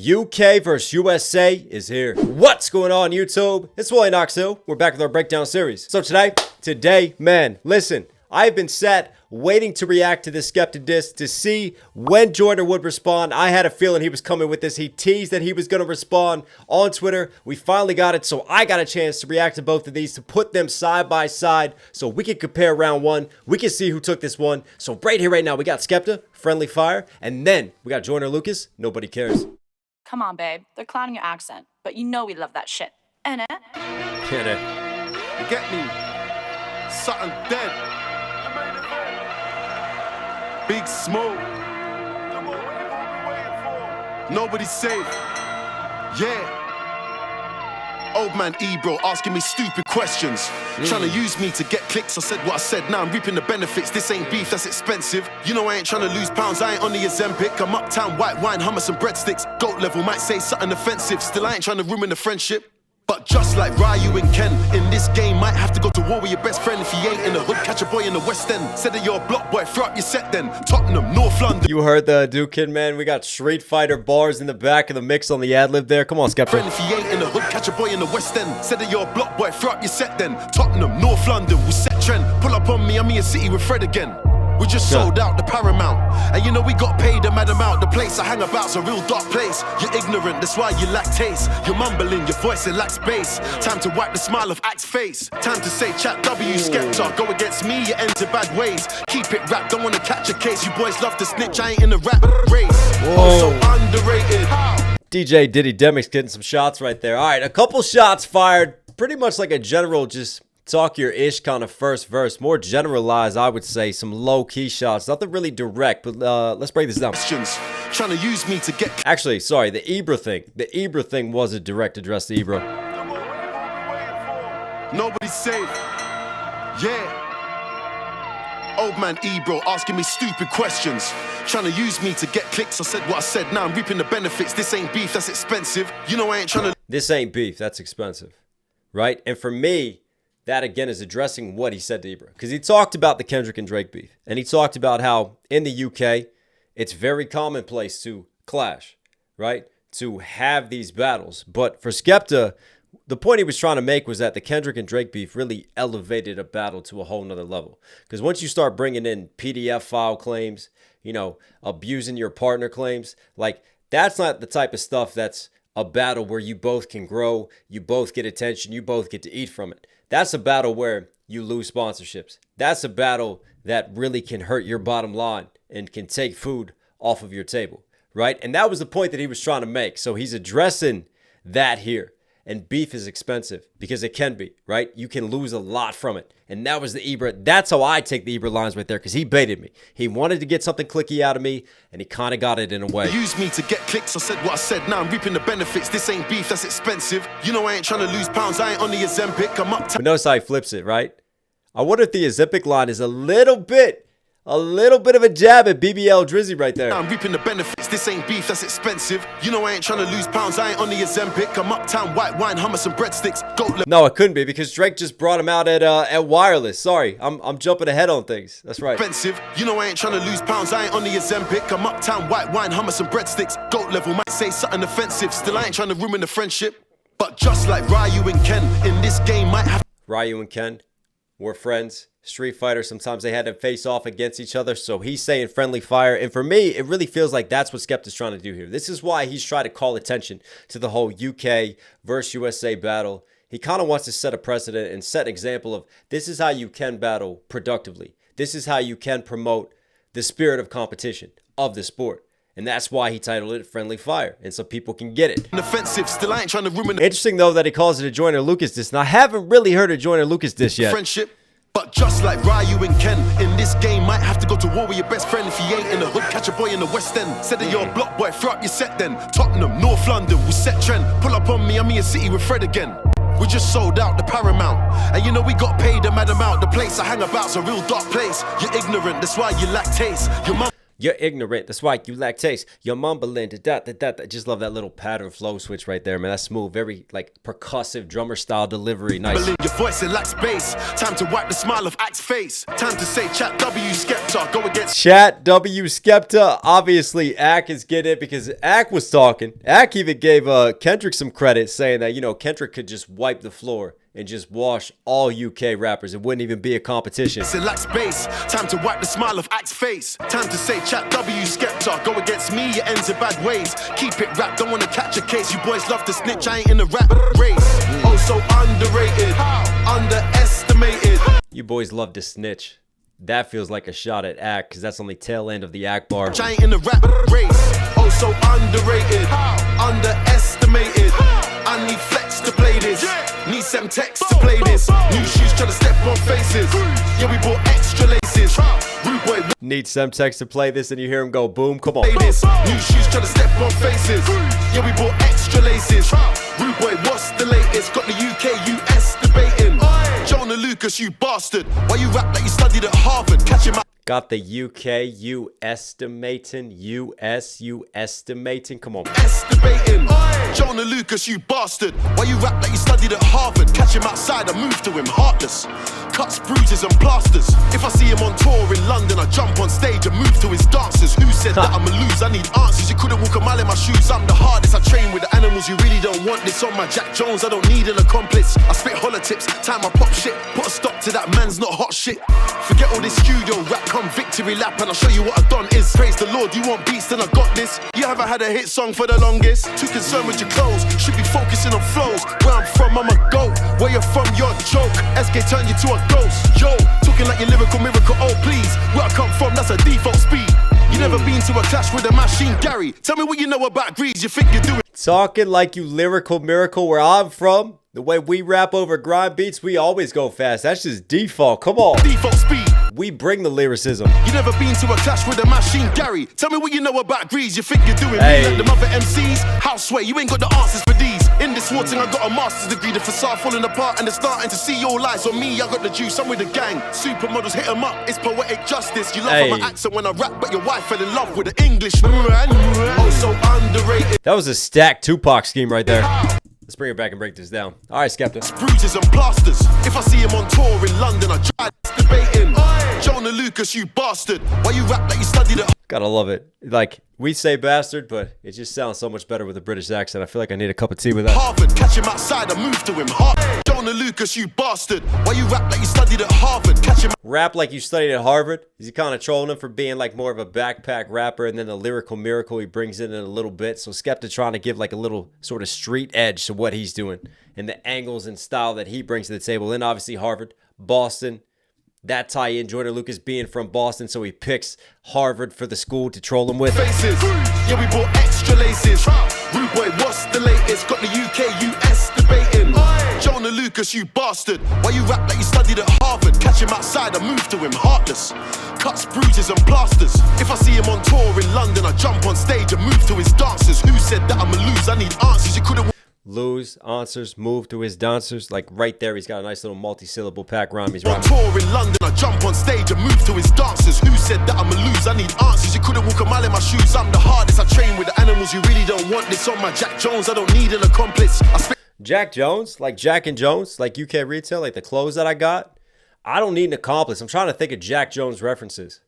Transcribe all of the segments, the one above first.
UK versus USA is here. What's going on, YouTube? It's Knox Hill. We're back with our breakdown series. So today, man, listen, I've been sat waiting to react to this Skepta diss to see when Joyner would respond. I had a feeling he was coming with this. He teased that he was going to respond on Twitter. We finally got it, so I got a chance to react to both of these, to put them side by side so we can compare round one. We can see who took this one. So right here, right now, we got Skepta, Friendly Fire, and then we got Joyner Lucas, Nobody Cares. Come on, babe. They're clowning your accent, but you know we love that shit. Ain't it? Get it. You get me? Something dead. Big smoke. Nobody's safe. Yeah. Old man Ebro asking me stupid questions. Trying to use me to get clicks. I said what I said, now I'm reaping the benefits. This ain't beef, that's expensive. You know I ain't trying to lose pounds, I ain't on the Ozempic. I'm uptown, white wine, hummus and breadsticks. Goat level, might say something offensive. Still I ain't trying to ruin the friendship. But just like Ryu and Ken, in this game might have to go to war with your best friend. If he ain't in the hood, catch a boy in the West End. Said that you're a block boy, throw up your set then. Tottenham, North London. You heard the Duke Kid, man. We got Street Fighter bars in the back of the mix on the ad-lib there. Come on, Skepta. Friend, if he ain't in the hood, catch a boy in the West End. Said that you're a block boy, throw up your set then. Tottenham, North London, we set trend. Pull up on me, I'm in your city with Fred again. We just sold out the Paramount. And you know we got paid a mad amount. The place I hang about's a real dark place. You're ignorant, that's why you lack taste. You're mumbling, your voice it lacks bass. Time to wipe the smile off Axe face. Time to say chat W, Skepta. Go against me, you enter bad ways. Keep it rap, don't wanna catch a case. You boys love to snitch, I ain't in the rap race. Also underrated. DJ Diddy Demix getting some shots right there. All right, a couple shots fired. Pretty much like a general just talk your ish kind of first verse. More generalized, I would say. Some low-key shots. Nothing really direct, but let's break this down. Trying to use me to get... Actually, sorry, the Ibra thing. The Ibra thing was a direct address to Ibra. Nobody's safe. Yeah. Old man Ebro asking me stupid questions. Trying to use me to get clicks. I said what I said, now I'm reaping the benefits. This ain't beef, that's expensive. You know I ain't trying to... This ain't beef, that's expensive. Right? And for me, that again is addressing what he said to Ibra. Because he talked about the Kendrick and Drake beef. And he talked about how in the UK, it's very commonplace to clash, right? To have these battles. But for Skepta, the point he was trying to make was that the Kendrick and Drake beef really elevated a battle to a whole nother level. Because once you start bringing in PDF file claims, you know, abusing your partner claims, like that's not the type of stuff that's a battle where you both can grow, you both get attention, you both get to eat from it. That's a battle where you lose sponsorships. That's a battle that really can hurt your bottom line and can take food off of your table, right? And that was the point that he was trying to make. So he's addressing that here. And beef is expensive because it can be, right? You can lose a lot from it. And that was the Ibra. That's how I take the Ibra lines right there, because he baited me. He wanted to get something clicky out of me, and he kind of got it in a way. Use me to get clicks. I said what I said, now I'm reaping the benefits. This ain't beef, that's expensive. You know I ain't trying to lose pounds, I ain't on the Ozempic. I'm up to... But notice how he flips it, right? I wonder if the Ozempic line is a little bit of a jab at BBL Drizzy right there. I'm reaping the benefits. This ain't beef, that's expensive. You know I ain't trying to lose pounds, I ain't on the Ozempic. I'm uptown, white wine, hummus and breadsticks. No, it couldn't be, because Drake just brought him out at Wireless. Sorry, I'm jumping ahead on things. That's right. Expensive. You know I ain't trying to lose pounds, I ain't on the Ozempic. I'm uptown, white wine, hummus and breadsticks. Goat level, might say something offensive. Still I ain't trying to ruin the friendship. But just like Ryu and Ken, in this game might have... Ryu and Ken were friends. Street Fighter, sometimes they had to face off against each other. So he's saying friendly fire. And for me, it really feels like that's what Skepta's trying to do here. This is why he's trying to call attention to the whole UK versus USA battle. He kind of wants to set a precedent and set an example of this is how you can battle productively. This is how you can promote the spirit of competition of the sport. And that's why he titled it Friendly Fire. And so people can get it. Offensive, still I ain't trying to ruin... Interesting, though, that he calls it a Joyner Lucas diss. Now, I haven't really heard a Joyner Lucas diss yet. Friendship. But just like Ryu and Ken, in this game might have to go to war with your best friend. If he ain't in the hood, catch a boy in the West End. Said that you're a block boy, throw up your set then. Tottenham, North London, we set trend. Pull up on me, I'm in your city with Fred again. We just sold out the Paramount. And you know we got paid a mad amount. The place I hang about's a real dark place. You're ignorant, that's why you lack taste. Your mum... You're ignorant. That's why you lack taste. You're mumbling. I just love that little pattern flow switch right there, man. That's smooth. Very like percussive drummer style delivery. Nice. Your voice, it lacks bass. Time to wipe the smile of Act's face. Time to say Chat W Skepta. Go against Chat W Skepta. Obviously, Ack is getting it because Ack was talking. Ack even gave Kendrick some credit, saying that, you know, Kendrick could just wipe the floor and just wash all UK rappers. It wouldn't even be a competition. it lacks bass. Time to wipe the smile of Act's face. Time to say Chat W Skepta. Go against me, it ends in bad ways. Keep it rap, don't wanna catch a case. You boys love to snitch, I ain't in the rap race. Oh, so underrated, underestimated. You boys love to snitch. That feels like a shot at Ack, because that's on the tail end of the Ack bar. I ain't in the rap race. Oh, so underrated, underestimated. I need flex to play this. Need some text to play this. New shoes trying to step on faces. Yeah, we bought extra laces. Rude boy, Need Semtex to play this and you hear him go boom. Come on. play this. New shoes trying to step on faces. Yeah, we bought extra laces. Rude boy, what's the latest? Got the UK, US debating. Joyner Lucas, you bastard. Why you rap like you studied at Harvard? Catch him out. Got the UK, you estimating, US, you estimating. Come on. Estimating. Joyner Lucas, you bastard. Why you rap like you studied at Harvard? Catch him outside, I move to him heartless. Cuts, bruises, and plasters. If I see him on tour in London, I jump on stage and move to his dancers. Who said that I'ma lose? I need answers. You couldn't walk a mile in my shoes. I'm the hardest. I train with the animals. You really don't want this on my Jack Jones. I don't need an accomplice. I spit holler tips, time I pop shit. Put a stop to that man's not hot shit. Forget all this studio rap, come victory lap, and I'll show you what I've done is. Praise the Lord, you want beats, then I got this. You haven't had a hit song for the longest. Too concerned with your clothes, should be focusing on flows. Where I'm from, I'm a goat. Where you're from, you're a joke. SK turn you to a ghost. Yo, talking like your lyrical miracle, oh please. Where I come from, that's a default speed. You never been to a clash with a machine, Gary. Tell me what you know about Grease, you think you're doing. Talking like you lyrical miracle. Where I'm from, the way we rap over Grime beats, we always go fast. That's just default. Come on. Default speed. We bring the lyricism. You never been to a clash with a machine, Gary. Tell me what you know about Grease. You think you're doing Hey. me like the mother MCs? Houseway, you ain't got the answers for these. In this war thing, I got a master's degree. The facade falling apart and they're starting to see all lies on me. I got the juice, I'm with the gang. Supermodels hit 'em up. It's poetic justice. You love Hey. my accent when I rap, but your wife fell in love with the English. Oh, so underrated. That was a stacked Tupac scheme right there. Let's bring it back and break this down. All right, Skepta. Bruises and plasters. If I see him on tour in London, I try debating. Joyner Lucas, you bastard. Why you rap like you studied at Gotta love it. Like, we say bastard, but it just sounds so much better with a British accent. I feel like I need a cup of tea with that. Harvard? Catch him outside, I move to him hard. Joyner Lucas, you bastard. Why you rap like you studied at Harvard? Catch him Rap like you studied at Harvard? Is he kind of trolling him for being like more of a backpack rapper, and then the lyrical miracle he brings in a little bit? So Skepta trying to give like a little sort of street edge to what he's doing and the angles and style that he brings to the table. Then obviously Harvard, Boston, that tie in, Joyner Lucas being from Boston, so he picks Harvard for the school to troll him with. faces. Yeah, we bought extra laces. Rude boy, what's the latest? Got the UK, US debating. Joyner Lucas, you bastard. Why you rap like you studied at Harvard? Catch him outside, I move to him heartless. Cuts, bruises, and plasters. If I see him on tour in London, I jump on stage and move to his dancers. Who said that I'ma lose? I need answers. You couldn't. Lose, answers, move to his dancers. Like right there, he's got a nice little multi-syllable pack rhyme. He's On rhyming. tour in London, I jump on stage and move to his dancers. Who said that I'ma lose? I need answers. You couldn't walk a mile in my shoes. I'm the hardest. I train with the animals. You really don't want this on my Jack Jones. I don't need an accomplice. I spit Jack Jones, like Jack and Jones, like UK retail, like the clothes that I got. I don't need an accomplice. I'm trying to think of Jack Jones references.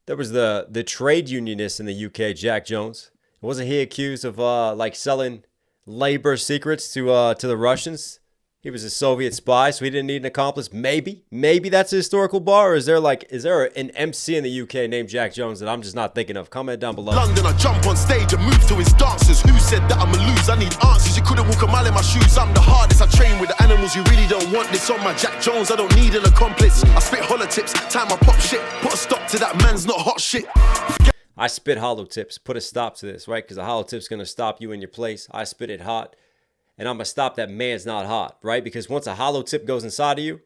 There was the trade unionist in the UK, Jack Jones. Wasn't he accused of like selling labor secrets to the Russians? He was a Soviet spy, so he didn't need an accomplice. Maybe that's a historical bar. Or is there an MC in the UK named Jack Jones that I'm just not thinking of? Comment down below. London, I jump on stage and move to his dancers. Who said that I'ma lose? I need answers. You couldn't walk a mile in my shoes. I'm the hardest. I train with the animals. You really don't want this on my Jack Jones. I don't need an accomplice. I spit holler tips, time I pop shit. Put a stop to that man's not hot shit. I spit hollow tips. Put a stop to this, right? Because a hollow tip's going to stop you in your place. I spit it hot. And I'm going to stop that man's not hot, right? Because once a hollow tip goes inside of you,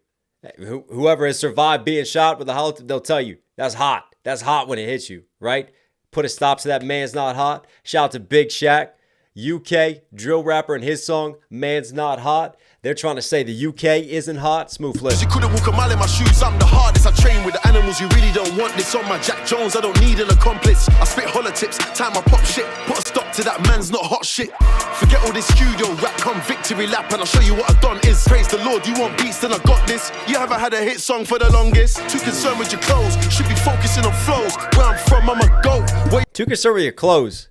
whoever has survived being shot with a hollow tip, they'll tell you, that's hot. That's hot when it hits you, right? Put a stop to that man's not hot. Shout out to Big Shaq. UK drill rapper and his song, Man's Not Hot. They're trying to say the UK isn't hot. Smooth flip. You couldn't walk a mile in my shoes, I'm the hardest. I train with the animals, you really don't want this. On my Jack Jones, I don't need an accomplice. I spit holler tips, time I pop shit. Put a stop to that man's not hot shit. Forget all this studio rap, come victory lap, and I'll show you what I've done is. Praise the Lord, you want beats, then I got this. You haven't had a hit song for the longest. Too concerned with your clothes, should be focusing on flows. Where I'm from, I'm a goat. Too concerned with your clothes.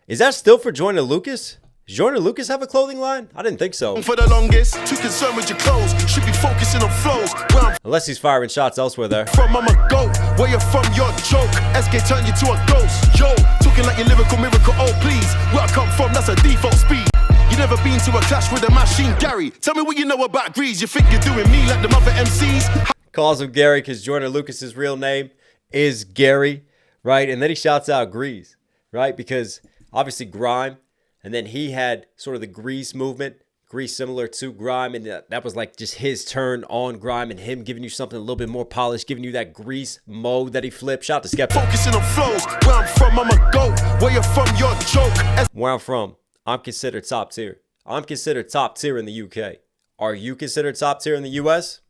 Is that still for Joyner Lucas? Does Joyner Lucas have a clothing line? I didn't think so. For the longest, too concerned with your clothes, should be focusing on flows. Where I'm Unless he's firing shots elsewhere there. from, I'm a goat. Where you're from, you're a joke. SK turn you to a ghost. Yo, talking like your lyrical miracle, oh please. Where I come from, that's a default speed. You never been to a clash with a machine, Gary. Tell me what you know about Grease. You think you're doing me like the other MCs? Calls him Gary because Joyner Lucas's real name is Gary, right? And then he shouts out Grease, right? Because obviously Grime, and then he had sort of the Grease movement, Grease similar to Grime, and that was like just his turn on Grime and him giving you something a little bit more polished, giving you that Grease mode that he flipped. Shout out to Skepta. Focusing on flows. Where I'm from, I'm a goat. Where you're from, you're a joke. Where I'm from, I'm considered top tier. I'm considered top tier in the UK. Are you considered top tier in the US?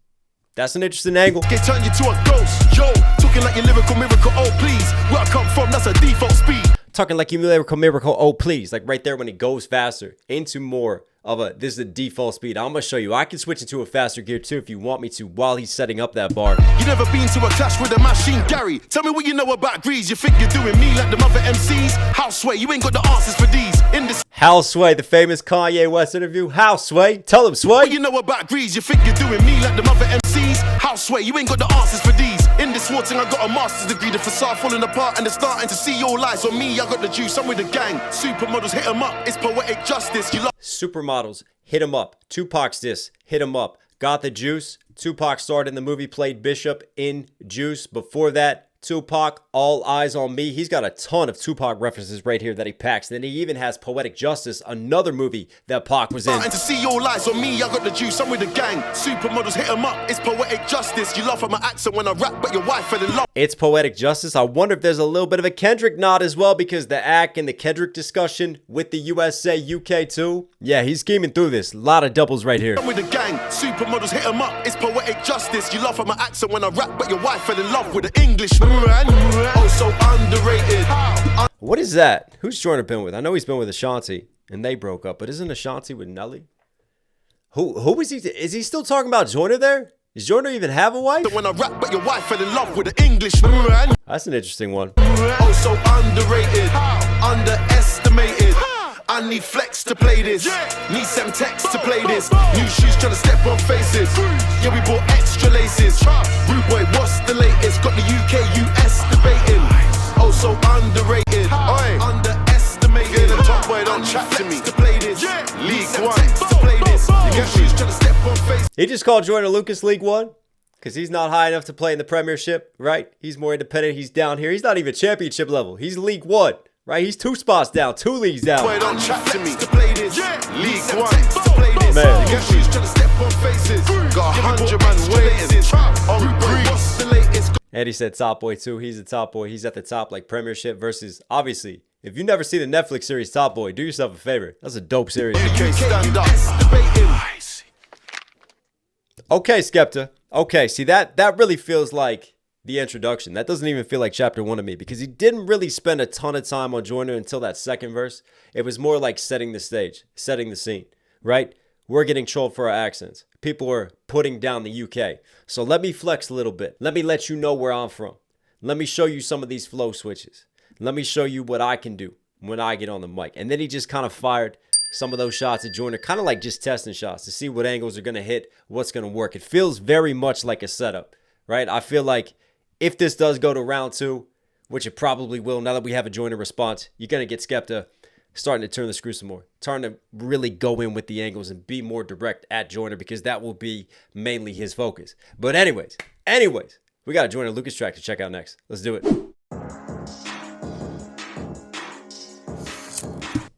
That's an interesting angle. They turn you to a ghost. Yo, talking like your lyrical miracle, oh please. Where I come from, that's a default speed. Talking like you miracle, oh please. Like right there when it goes faster into more of a, this is the default speed. I'm going to show you. I can switch into a faster gear too if you want me to while he's setting up that bar. You never been to a clash with a machine, Gary. Tell me what you know about Grease. You think you're doing me like the other MCs? Houseway, you ain't got the answers for these. In this How Sway, the famous Kanye West interview. How Sway? Tell him, Sway. what you know about Grease. You think you're doing me like the other MCs? Houseway, you ain't got the answers for these. In this war thing, I got a master's degree. The facade falling apart and they're starting to see all lies on me. I got the juice, I'm with the gang. Supermodels hit 'em up. It's poetic justice. You Supermodels, hit him up. Tupac's this, hit him up. Got the juice. Tupac starred in the movie, played Bishop in Juice. Before that, Tupac, All Eyes on Me. He's got a ton of Tupac references right here that he packs. Then he even has Poetic Justice, another movie that Pac was in. starting to see all lies on me. I got the juice, I'm with the gang. Supermodels hit 'em up. It's poetic justice. You laugh at my accent when I rap, but your wife fell in love. It's Poetic Justice. I wonder if there's a little bit of a Kendrick nod as well, because the act and the Kendrick discussion with the USA, UK too. Yeah, he's scheming through this. A lot of doubles right here. I'm with the gang. Supermodels hit 'em up. It's poetic justice. You laugh at my accent when I rap, but your wife fell in love with the English. Oh, so underrated. What is that? Who's Joyner been with? I know he's been with Ashanti, and they broke up, but isn't Ashanti with Nelly? Who is he? Is he still talking about Joyner there? Does Joyner even have a wife? When I rap, but your wife fell in love with the English. That's an interesting one. Oh, so underrated. Underestimated. I need flex to play this. Need some text to play this. New shoes trying to step on faces. Yeah, we bought extra laces. Rude boy, what's the latest? Got the UK, US debating. Oh, so underrated. Oi. Underestimated. The top boy don't chat to me. To play this. League One to play this. Yeah, shoes trying to step on faces. He just called Joyner Lucas League One because he's not high enough to play in the Premiership, right? He's more independent. He's down here. He's not even championship level. He's League One. Right, he's 2 spots down, 2 leagues down. Boy, don't chat to me to play this. League One to play this. Man. Yeah, she's trying to step on faces. Got 100 man waiting. On Grease. The latest. And he said top boy too. He's a top boy. He's at the top like Premiership versus, obviously, if you never see the Netflix series Top Boy, do yourself a favor. That's a dope series. UK stand up. Debating. Okay, Skepta. Okay, see that really feels like the introduction. That doesn't even feel like chapter 1 to me, because he didn't really spend a ton of time on Joyner until that second verse. It was more like setting the stage, setting the scene, right? We're getting trolled for our accents. People are putting down the UK. So let me flex a little bit. Let me let you know where I'm from. Let me show you some of these flow switches. Let me show you what I can do when I get on the mic. And then he just kind of fired some of those shots at Joyner, kind of like just testing shots to see what angles are going to hit, what's going to work. It feels very much like a setup, right? I feel like if this does go to round 2, which it probably will, now that we have a Joyner response, you're going to get Skepta starting to turn the screw some more, starting to really go in with the angles and be more direct at Joyner, because that will be mainly his focus. But anyways, we got a Joyner Lucas track to check out next. Let's do it.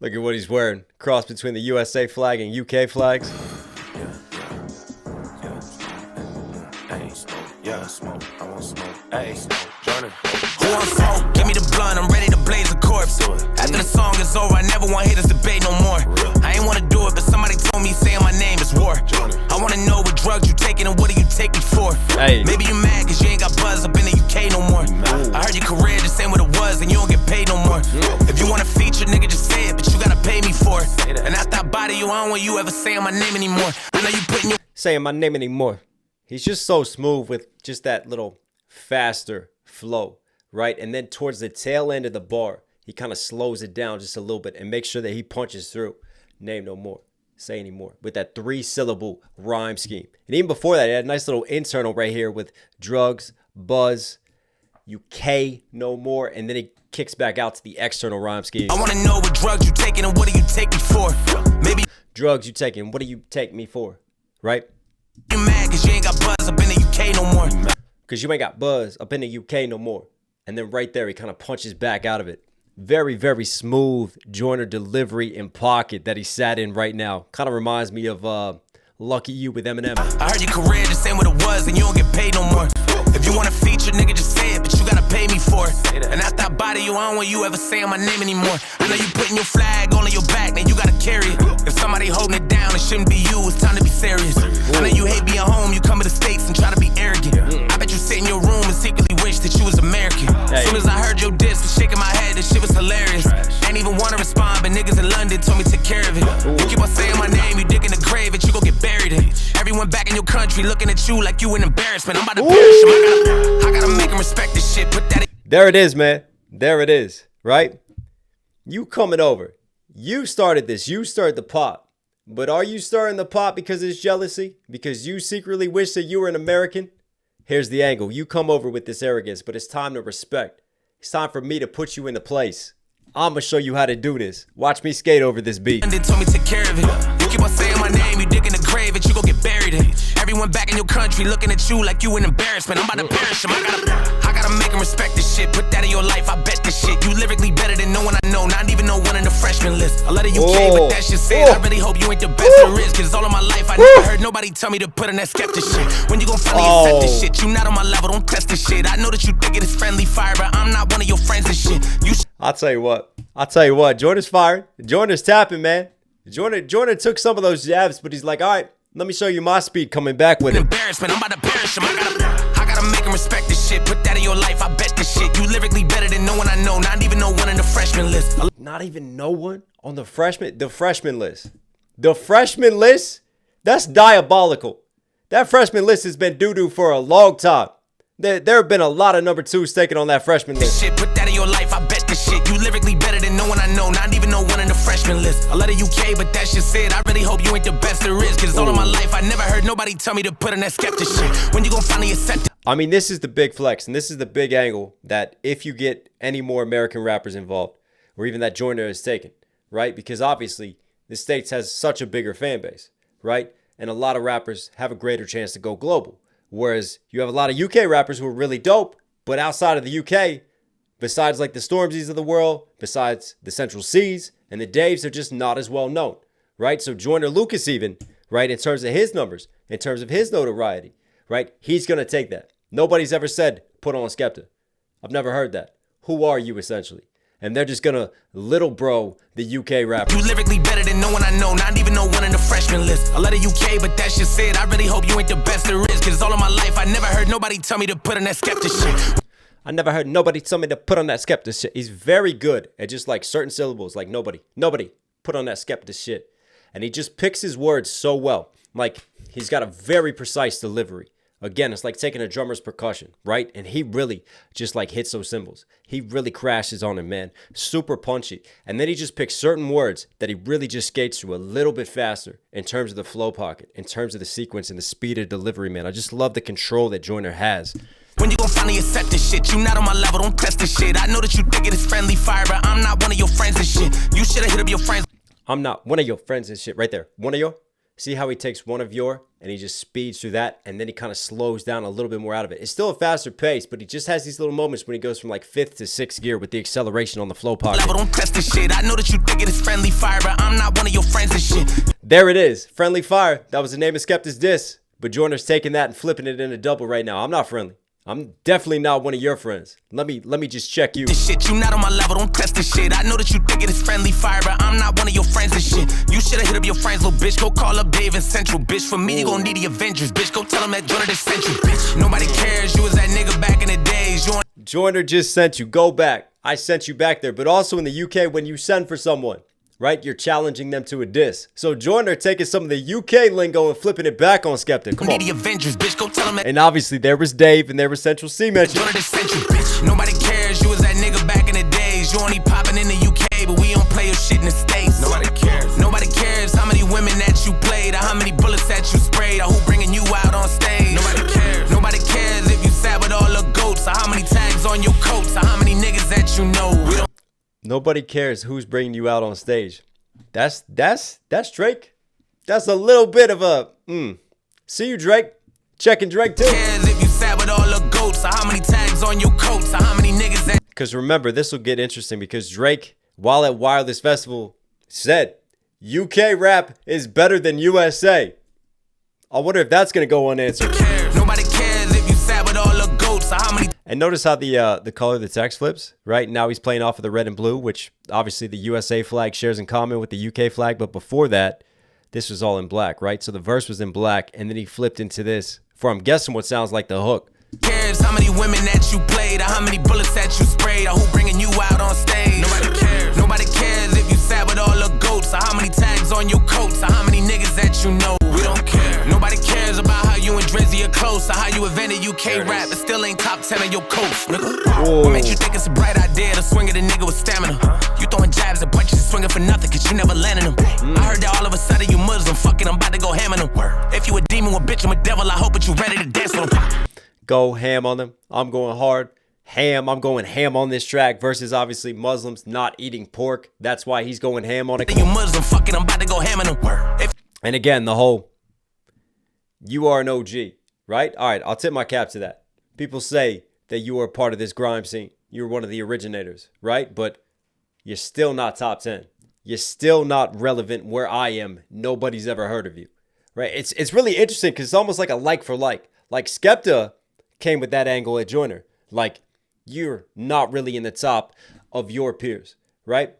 Look at what he's wearing. Cross between the USA flag and UK flags. Yeah, smoke, I want smoke. Hey, Joyner. Who I'm for? Give me the blunt, I'm ready to blaze the corpse. After the song is over, I never want haters debate no more. I ain't wanna do it, but somebody told me saying my name is war. I wanna know what drugs you taking and what do you take me for? Hey. Maybe you mad cause you ain't got buzz up in the UK no more. I heard your career just ain't what it was and you don't get paid no more. If you want a feature, nigga, just say it, but you gotta pay me for it. And after I body you, I don't want you ever saying my name anymore. I know you putting your saying my name anymore. He's just so smooth with just that little faster flow, right? And then towards the tail end of the bar, he kind of slows it down just a little bit and makes sure that he punches through. Name no more, say anymore, with that 3-syllable rhyme scheme. And even before that, he had a nice little internal right here with drugs, buzz, UK no more, and then he kicks back out to the external rhyme scheme. I want to know what drugs you taking and what do you take me for? Maybe drugs you taking, what do you take me for? Right? You mad cause you ain't got buzz up in the UK no more. Cause you ain't got buzz up in the UK no more. And then right there, he kind of punches back out of it. Very, very smooth Joyner delivery in pocket that he sat in right now. Kind of reminds me of Lucky You with Eminem. I heard your career just ain't what it was and you don't get paid no more. If you want a feature, nigga, just say it, but you gotta pay me for it. And after I body you, I don't want you ever saying my name anymore. I know you putting your flag on your back, now you gotta carry it. If somebody holding it down, it shouldn't be you, it's time to be serious. I know you hate being home, you come to the States and try to be arrogant. I bet you sit in your room and secretly wish that you was American. As soon as I heard your diss, was shaking my head, this shit was hilarious. Ain't even wanna respond, but niggas in London told me to take care of it. You keep on saying my name, you dig in the grave, and you gon' get buried in. Everyone back in your country looking at you like you an embarrassment. I'm about to perish him. I gotta make him respect this shit. Put that in. There it is, man. There it is, right? You coming over. You started this. You started the pot. But are you stirring the pot because it's jealousy? Because you secretly wish that you were an American? Here's the angle. You come over with this arrogance, but it's time to respect. It's time for me to put you into place. I'm going to show you how to do this. Watch me skate over this beat. And they told me to take care of it. You keep on saying my name, you dig in the grave, and you gon' get buried in. Everyone back in your country looking at you like you an embarrassment. I'm about to perish him. I gotta make him respect this shit. Put that in your life, I bet this shit. You lyrically better than no one I know, not even no one in the freshman list. A lot of UK, but that shit said, I really hope you ain't the best there is. Cause all of my life, I never heard nobody tell me to put in that Skepta shit. When you gon' finally accept this shit, you not on my level, don't test this shit. I know that you think it is friendly fire, but I'm not one of your friends and shit. I'll tell you what, Joyner's firing. Joyner's tapping, man. Joyner took some of those jabs, but he's like, all right, let me show you my speed coming back with it. Embarrassment, I'm about to perish him. I gotta make him respect this shit. Put that in your life, I bet this shit. You lyrically better than no one I know, not even no one in the freshman list. Not even no one on the freshman list. The freshman list? That's diabolical. That freshman list has been doo-doo for a long time. There have been a lot of number 2s taken on that freshman list. Shit, put that in your life, I bet this shit. You lyrically better than no one I know, not even no one in the freshman list. A lot of UK, but that shit said, I really hope you ain't the best there is. Cause all of my life, I never heard nobody tell me to put in that Skepta shit. When you gon' finally accept it? I mean, this is the big flex, and this is the big angle that if you get any more American rappers involved, or even that Joyner is taken, right? Because obviously, the States has such a bigger fan base, right? And a lot of rappers have a greater chance to go global. Whereas you have a lot of UK rappers who are really dope, but outside of the UK, besides like the Stormzy's of the world, besides the Central C's and the Daves, they're just not as well known, right? So Joyner Lucas even, right, in terms of his numbers, in terms of his notoriety, right, he's going to take that. Nobody's ever said, put on Skepta. I've never heard that. Who are you, essentially? And they're just gonna little bro the UK rapper. You lyrically better than no one I know, not even no one in the freshman list. A lot of UK, but that shit said, I really hope you ain't the best there is. Cause all of my life, I never heard nobody tell me to put in that Skepta shit. I never heard nobody tell me to put on that Skepta shit. He's very good at just like certain syllables, like nobody put on that Skepta shit. And he just picks his words so well. Like he's got a very precise delivery. Again, it's like taking a drummer's percussion, right? And he really just like hits those cymbals. He really crashes on him, man. Super punchy. And then he just picks certain words that he really just skates through a little bit faster in terms of the flow pocket, in terms of the sequence and the speed of delivery, man. I just love the control that Joyner has. When you gon' finally accept this shit, you not on my level, don't test this shit. I know that you think it is friendly fire, but I'm not one of your friends and shit. You should've hit up your friends. I'm not one of your friends and shit. Right there. One of your. See how he takes one of your and he just speeds through that and then he kind of slows down a little bit more out of it. It's still a faster pace, but he just has these little moments when he goes from like 5th to 6th gear with the acceleration on the flow pocket. Level, don't test this shit. I know that you think it is friendly fire, but I'm not one of your friends and shit. There it is. Friendly fire. That was the name of Skepta's diss. But Joyner's taking that and flipping it into double right now. I'm not friendly. I'm definitely not one of your friends. Let me just check you. This shit, you not on my level, don't test this shit. I know that you think it is friendly fire, but I'm not one of your friends and shit. You should've hit up your friends, little bitch. Go call up Dave and Central, bitch. For me, you gon' need the Avengers, bitch. Go tell them that Joyner just sent you, bitch. Nobody cares, you was that nigga back in the days. Joyner just sent you. Go back. I sent you back there. But also in the UK, when you send for someone, right, you're challenging them to a diss. So Joyner taking some of the UK lingo and flipping it back on Skepta. Come on. The Avengers, bitch. Go tell them that. And obviously there was Dave and there was Central C mentioned. Joyner just sent you, bitch. Nobody cares, you was that nigga back in the days. You only popping in the UK, but we don't play your shit in the States. Nobody cares. Nobody cares how many women that you played, or how many bullets that you sprayed, or who bringing you out on stage. Nobody cares. Nobody cares if you sat with all the goats, or how many tags on your coats, or how many niggas that you know. We don't. Nobody cares who's bringing you out on stage. That's Drake. That's a little bit of a See you, Drake. Checking Drake too. If you sat with all the goats, or how many tags on your coats, or how many niggas that. Because remember, this will get interesting because Drake, while at Wireless Festival, said UK rap is better than USA. I wonder if that's gonna go unanswered. Nobody cares if you sat with all the goats, or how many. And notice how the color of the text flips, right? Now he's playing off of the red and blue, which obviously the USA flag shares in common with the UK flag. But before that, this was all in black, right? So the verse was in black, and then he flipped into this for, I'm guessing, what sounds like the hook. Cares how many women that you played, or how many bullets that you sprayed, or who bringing you out on stage. Nobody cares. Nobody cares if you sat with all the goats, or how many tags on your coats, or how many niggas that you know. We don't care. Nobody cares about how you and Drizzy are close, or how you invented UK rap, but still ain't top 10 on your coast, nigga. What made you think it's a bright idea to swing at a nigga with stamina? You throwing jabs and punches and swinging for nothing, cause you never landed them. I heard that all of a sudden you Muslim, fucking, I'm about to go ham on them. If you a demon, a bitch, I'm a devil, I hope that you ready to dance with them. Go ham on them. I'm going hard. I'm going ham on this track versus obviously Muslims not eating pork. That's why he's going ham on it. You Muslim, fucking, I'm about to go ham on them. And again, the whole, you are an OG, right? All right, I'll tip my cap to that. People say that you are a part of this grime scene. You're one of the originators, right? But you're still not top 10. You're still not relevant where I am. Nobody's ever heard of you, right? It's really interesting because it's almost like a like for like. Like Skepta came with that angle at Joyner. Like, you're not really in the top of your peers, right?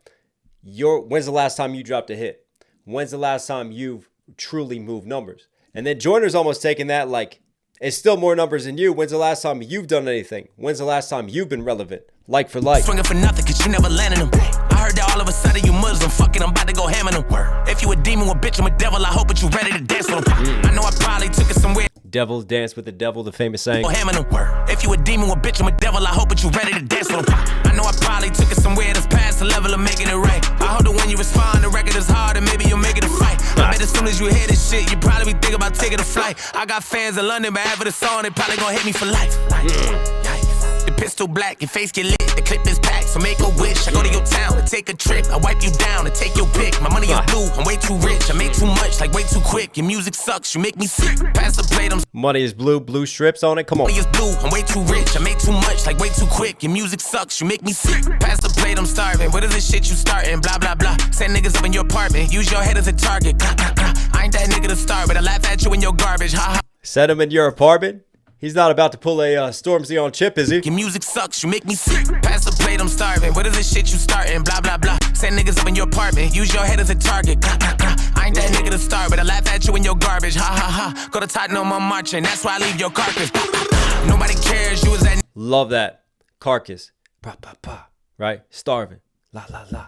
When's the last time you dropped a hit? When's the last time you've truly moved numbers? And then Joyner's almost taking that like, it's still more numbers than you. When's the last time you've done anything? When's the last time you've been relevant? Like for like. Swinging for nothing, cause you never landed them. I heard that all of a sudden you Muslim, fucking, I'm about to go ham on them. If you a demon, a bitch, I'm a devil, I hope that you ready to dance with them. I know I probably took it somewhere. Devil dance with the devil, the famous saying. If you a demon, a bitch, I'm a devil, I hope that you ready to dance with them. I know I probably took it somewhere that's past the level of making it right. I hope that when you respond, the record is hard and maybe you'll make it a fight. I bet as soon as you hear this shit, you probably be thinking about taking a flight. I got fans in London, but after the song, they probably gonna hit me for life. Yikes. The pistol black, your face get lit, the clip is packed, so make a wish. I go to your town and take a trip, I wipe you down and take your pick. My money is blue, I'm way too rich, I make too much, like way too quick. Your music sucks, you make me sick. Pass the plate, I'm money is blue strips on it, come on. Money is blue, I'm way too rich, I make too much, like way too quick. Your music sucks, you make me sick. Pass the plate, I'm starving, what is this shit you starting? Blah, blah, blah, send niggas up in your apartment, use your head as a target. Blah, blah, blah. I ain't that nigga to start, but I laugh at you in your garbage, ha ha. Set him in your apartment? He's not about to pull a Stormzy on Chip, is he? Your music sucks, you make me sick. Pass the plate, I'm starving. What is this shit you starting? Blah, blah, blah. Send niggas up in your apartment. Use your head as a target. Blah, blah, blah. I ain't that nigga to start, but I laugh at you in your garbage. Ha, ha, ha. Go to Tottenham, I'm marching. That's why I leave your carcass. Blah, blah, blah. Nobody cares, you was that. Love that. Carcass. Pa, pa, pa. Right? Starving. La, la, la.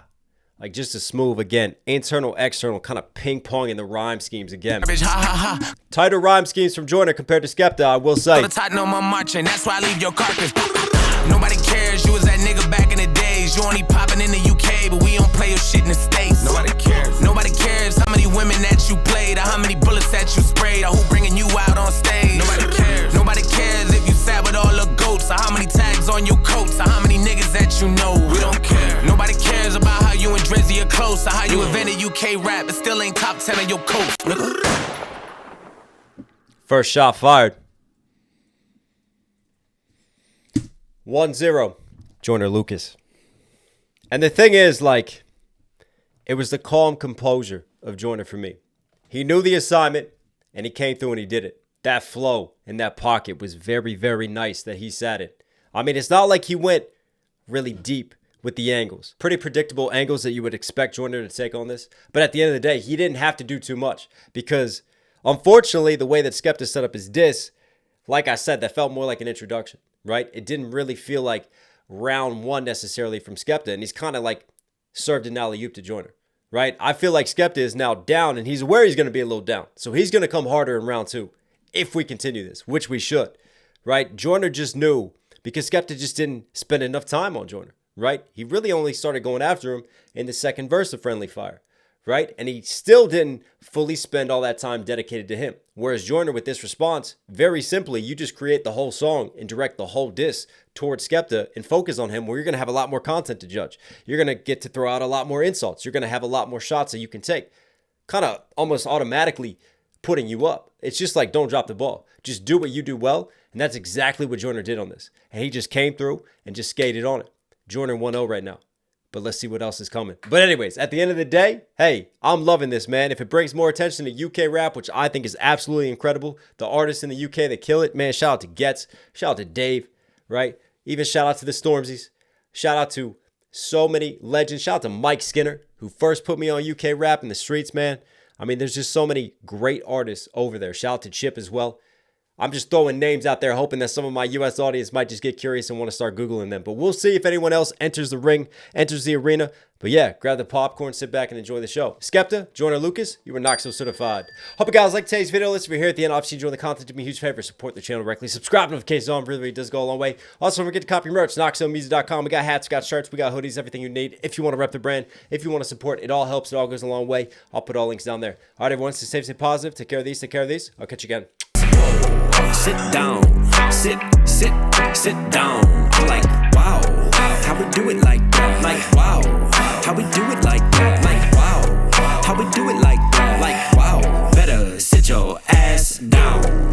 Like just a smooth, again, internal, external, kind of ping-ponging the rhyme schemes again. Ha, ha, ha. Tighter rhyme schemes from Joyner compared to Skepta, I will say. Go to Tottenham, I'm marching. That's why I leave your carcass. Nobody cares, you was that nigga back in the days. You only popping in the UK, but we don't play your shit in the States. Nobody cares. Nobody cares how many women that you played, or how many bullets that you sprayed, or who bringing you out on stage. Nobody cares. Nobody cares if you sat with all the goats, or how many tags on your coats, or how many niggas that you know. We don't care. Nobody cares about how you and Drizzy are close, or how you invented UK rap, but still ain't top 10 on your coast, nigga. First shot fired. 1-0. Joyner Lucas. And the thing is, like, it was the calm composure of Joyner for me. He knew the assignment, and he came through and he did it. that flow in that pocket was very, very nice that he sat in. I mean, it's not like he went really deep with the angles. Pretty predictable angles that you would expect Joyner to take on this. But at the end of the day, he didn't have to do too much because, unfortunately, the way that Skepta set up his diss, like I said, that felt more like an introduction, right? It didn't really feel like round one necessarily from Skepta, and he's kind of like served an alley-oop to Joyner, right? I feel like Skepta is now down, and he's aware he's going to be a little down. So he's going to come harder in round two if we continue this, which we should, right? Joyner just knew because Skepta just didn't spend enough time on Joyner, right? He really only started going after him in the second verse of Friendly Fire, right? And he still didn't fully spend all that time dedicated to him. Whereas Joyner, with this response, very simply, you just create the whole song and direct the whole diss towards Skepta and focus on him, where you're going to have a lot more content to judge. You're going to get to throw out a lot more insults. You're going to have a lot more shots that you can take, kind of almost automatically putting you up. It's just like, don't drop the ball. Just do what you do well. And that's exactly what Joyner did on this. And he just came through and just skated on it. Joyner 1-0 right now. But let's see what else is coming. But anyways, at the end of the day, hey, I'm loving this, man. If it brings more attention to UK rap, which I think is absolutely incredible, the artists in the UK that kill it, man, shout out to Getz, shout out to Dave, right? Even shout out to the Stormzies. Shout out to so many legends. Shout out to Mike Skinner, who first put me on UK rap in the streets, man. I mean, there's just so many great artists over there. Shout out to Chip as well. I'm just throwing names out there, hoping that some of my US audience might just get curious and want to start Googling them. But we'll see if anyone else enters the ring, enters the arena. But yeah, grab the popcorn, sit back, and enjoy the show. Skepta, Joyner Lucas, you were Knox Hill certified. Hope you guys like today's video. If you're here at the end, obviously enjoy the content. Do me a huge favor, support the channel directly. Subscribe, notifications on, really does go a long way. Also, don't forget to copy merch, knoxhilldmv.com. We got hats, we got shirts, we got hoodies, everything you need. If you want to rep the brand, if you want to support, it all helps, it all goes a long way. I'll put all links down there. All right, everyone, stay safe, stay positive. Take care of these, take care of these. I'll catch you again. Sit down, sit down. Like, wow, how we do it like that? Like, wow, how we do it like that? Like, wow, how we do it like that? Like, wow, better sit your ass down.